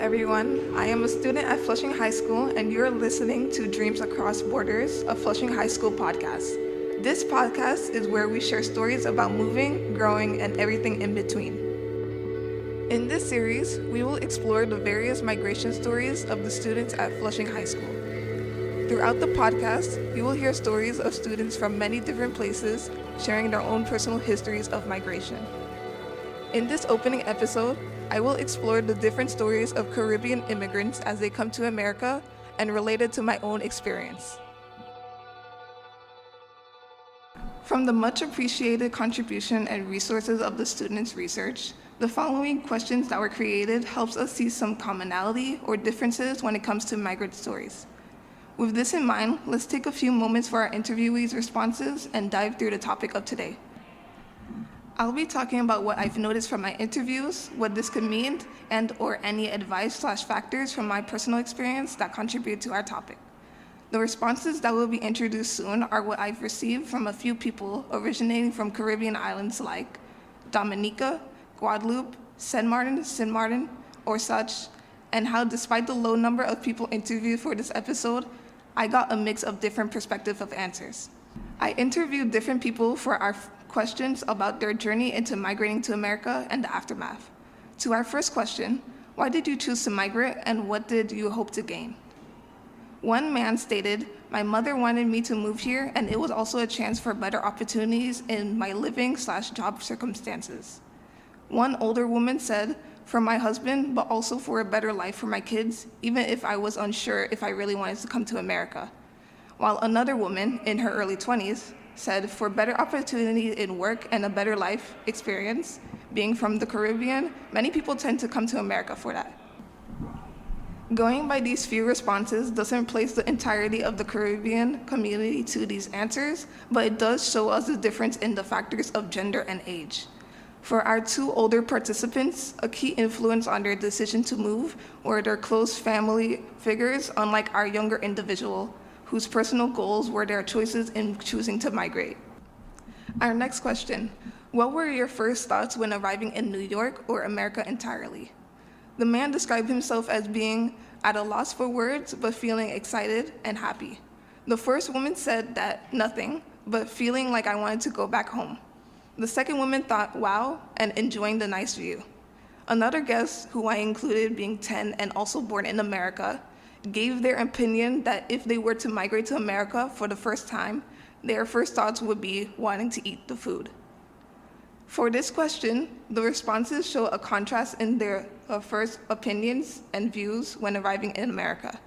everyone. I am a student at Flushing High School, and you're listening to Dreams Across Borders, a Flushing High School podcast. This podcast is where we share stories about moving, growing, and everything in between. In this series, we will explore the various migration stories of the students at Flushing High School. Throughout the podcast, you will hear stories of students from many different places sharing their own personal histories of migration. In this opening episode, I will explore the different stories of Caribbean immigrants as they come to America and relate it to my own experience. From the much appreciated contribution and resources of the students' research, the following questions that were created helps us see some commonality or differences when it comes to migrant stories. With this in mind, let's take a few moments for our interviewees' responses and dive through the topic of today. I'll be talking about what I've noticed from my interviews, what this could mean, and/or any advice/factors from my personal experience that contribute to our topic. The responses that will be introduced soon are what I've received from a few people originating from Caribbean islands like Dominica, Guadeloupe, Saint Martin, or such, and how despite the low number of people interviewed for this episode, I got a mix of different perspectives of answers. I interviewed different people for our questions about their journey into migrating to America and the aftermath. To our first question, why did you choose to migrate and what did you hope to gain? One man stated, "My mother wanted me to move here and it was also a chance for better opportunities in my living/job circumstances." One older woman said, "For my husband, but also for a better life for my kids, even if I was unsure if I really wanted to come to America." While another woman in her early 20s said, "For better opportunity in work and a better life experience, being from the Caribbean, many people tend to come to America for that." Going by these few responses doesn't place the entirety of the Caribbean community to these answers, but it does show us the difference in the factors of gender and age. For our two older participants, a key influence on their decision to move were their close family figures, unlike our younger individual, whose personal goals were their choices in choosing to migrate. Our next question, what were your first thoughts when arriving in New York or America entirely? The man described himself as being at a loss for words, but feeling excited and happy. The first woman said that nothing, but feeling like I wanted to go back home. The second woman thought, wow, and enjoying the nice view. Another guest, who I included being 10 and also born in America, gave their opinion that if they were to migrate to America for the first time, their first thoughts would be wanting to eat the food. For this question, the responses show a contrast in their first opinions and views when arriving in America.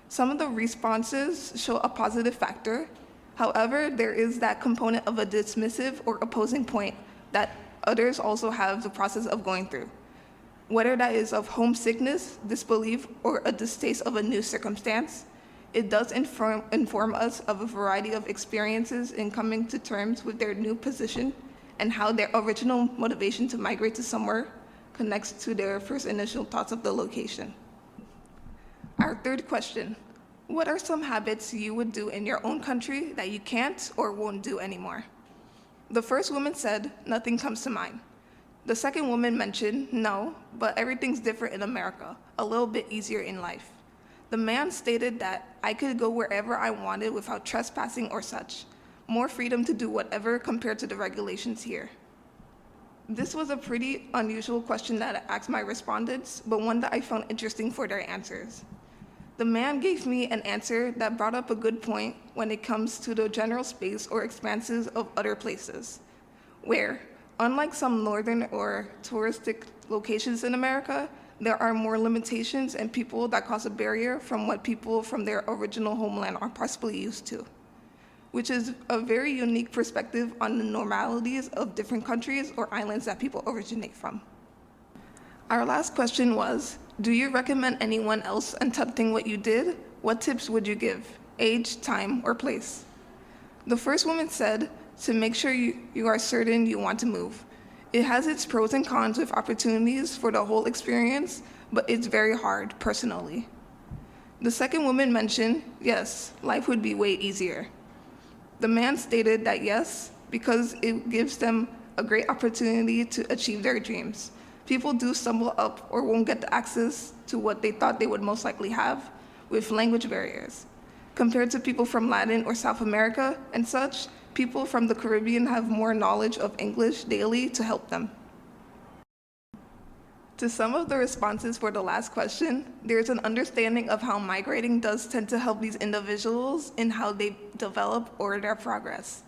Some of the responses show a positive factor. However, there is that component of a dismissive or opposing point that others also have the process of going through. Whether that is of homesickness, disbelief, or a distaste of a new circumstance, it does inform us of a variety of experiences in coming to terms with their new position and how their original motivation to migrate to somewhere connects to their first initial thoughts of the location. Our third question, what are some habits you would do in your own country that you can't or won't do anymore? The first woman said, nothing comes to mind. The second woman mentioned, no, but everything's different in America, a little bit easier in life. The man stated that I could go wherever I wanted without trespassing or such, more freedom to do whatever compared to the regulations here. This was a pretty unusual question that I asked my respondents, but one that I found interesting for their answers. The man gave me an answer that brought up a good point when it comes to the general space or expanses of other places, where, unlike some northern or touristic locations in America, there are more limitations and people that cause a barrier from what people from their original homeland are possibly used to, which is a very unique perspective on the normalities of different countries or islands that people originate from. Our last question was, do you recommend anyone else attempting what you did? What tips would you give? Age, time, or place? The first woman said, to make sure you are certain you want to move. It has its pros and cons with opportunities for the whole experience, but it's very hard personally. The second woman mentioned, yes, life would be way easier. The man stated that yes, because it gives them a great opportunity to achieve their dreams. people do stumble up or won't get the access to what they thought they would most likely have with language barriers. Compared to people from Latin or South America and such, people from the Caribbean have more knowledge of English daily to help them. To some of the responses for the last question, there's an understanding of how migrating does tend to help these individuals in how they develop or their progress.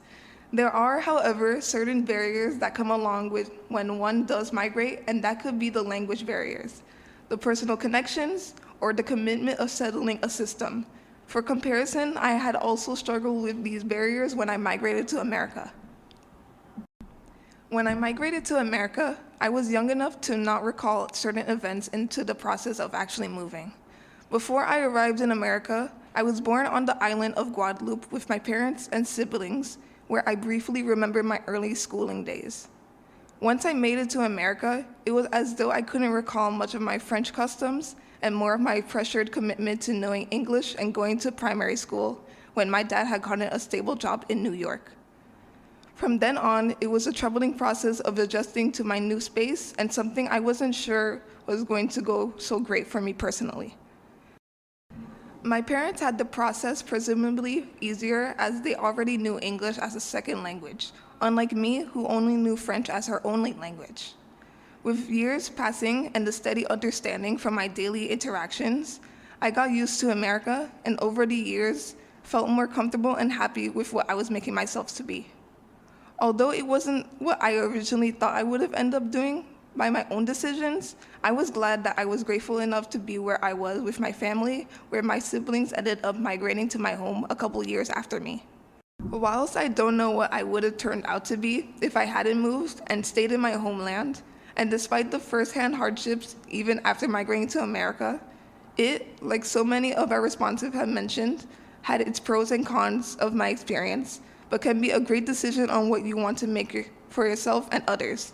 There are, however, certain barriers that come along with when one does migrate, and that could be the language barriers, the personal connections, or the commitment of settling a system. For comparison, I had also struggled with these barriers when I migrated to America. When I migrated to America, I was young enough to not recall certain events into the process of actually moving. Before I arrived in America, I was born on the island of Guadeloupe with my parents and siblings, where I briefly remember my early schooling days. Once I made it to America, it was as though I couldn't recall much of my French customs and more of my pressured commitment to knowing English and going to primary school when my dad had gotten a stable job in New York. From then on, it was a troubling process of adjusting to my new space and something I wasn't sure was going to go so great for me personally. My parents had the process presumably easier as they already knew English as a second language, unlike me who only knew French as her only language. With years passing and the steady understanding from my daily interactions, I got used to America and over the years felt more comfortable and happy with what I was making myself to be. Although it wasn't what I originally thought I would have ended up doing by my own decisions, I was glad that I was grateful enough to be where I was with my family, where my siblings ended up migrating to my home a couple years after me. Whilst I don't know what I would have turned out to be if I hadn't moved and stayed in my homeland, and despite the firsthand hardships even after migrating to America, it, like so many of our responsive have mentioned, had its pros and cons of my experience, but can be a great decision on what you want to make for yourself and others.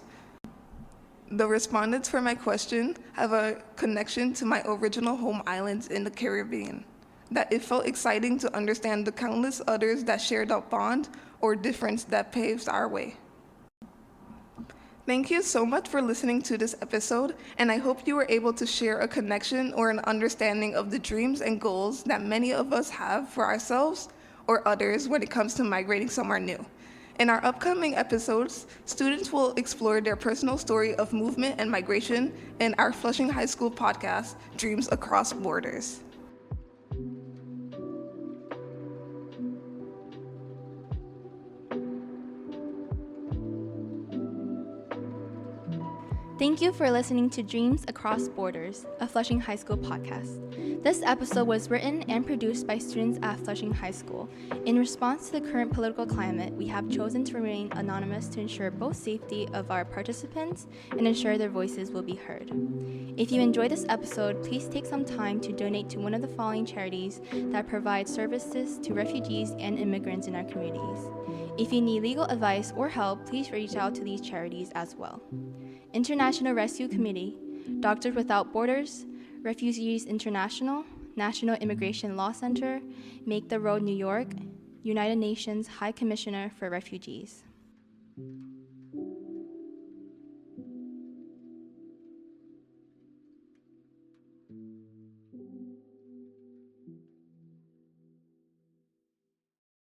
The respondents for my question have a connection to my original home islands in the Caribbean, that it felt exciting to understand the countless others that shared a bond or difference that paves our way. Thank you so much for listening to this episode, and I hope you were able to share a connection or an understanding of the dreams and goals that many of us have for ourselves or others when it comes to migrating somewhere new. In our upcoming episodes, students will explore their personal story of movement and migration in our Flushing High School podcast, Dreams Across Borders. Thank you for listening to Dreams Across Borders, a Flushing High School podcast. This episode was written and produced by students at Flushing High School. In response to the current political climate, we have chosen to remain anonymous to ensure both safety of our participants and ensure their voices will be heard. If you enjoyed this episode, please take some time to donate to one of the following charities that provide services to refugees and immigrants in our communities. If you need legal advice or help, please reach out to these charities as well. International Rescue Committee, Doctors Without Borders, Refugees International, National Immigration Law Center, Make the Road New York, United Nations High Commissioner for Refugees.